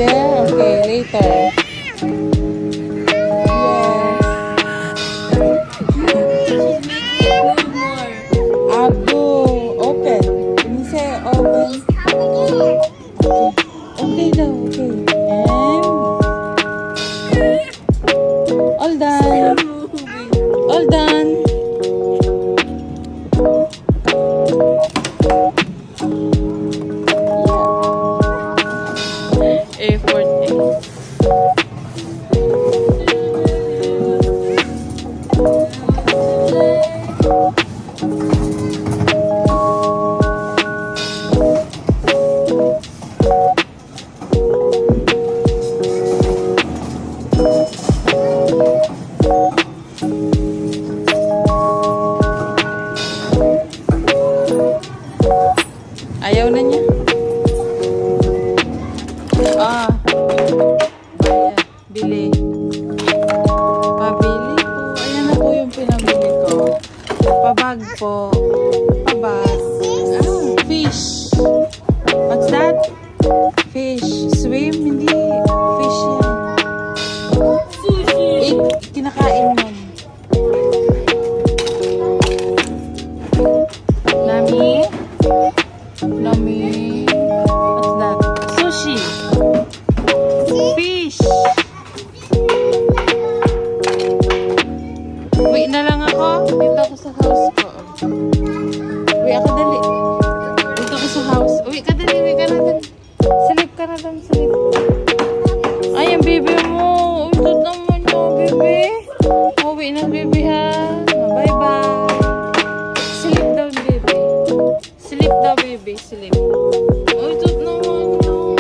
There? Okay, later. Abdu, open. Can you say open? Okay daw, okay. And all done. All done. Ayaw na niya. Bili. Pabili po. Ayan na po yung pinabili ko. Pabag po. Pabag. Fish. What's that? Fish. Swim? Hindi. Fish yan. Sushi. Kinakain mo. Nami? Nami. What's that? Sushi. Fish. Uwi na lang ako. Dito ako sa house ko. Uwi ako dali. Dito ako sa house. Uwi ka dali. Uwi ka na dali. Sleep ka na dali. Sleep. Ay, ang baby mo. Uwi naman yung baby. Uwi na baby ha. Bye bye. Sleep down baby. Sleep daw baby. Sleep. Uwi naman yung.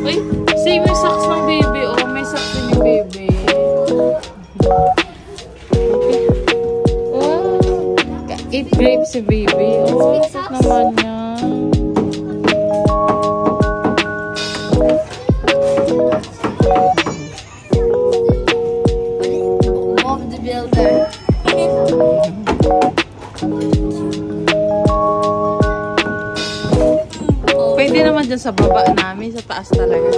Uy, save yung socks ng baby. Oh, may socks din yung baby. Okay. Wow. Eat grapes si baby. Oh, naman niya. Bob the Builder. Pwede naman dyan sa baba namin. Sa taas talaga.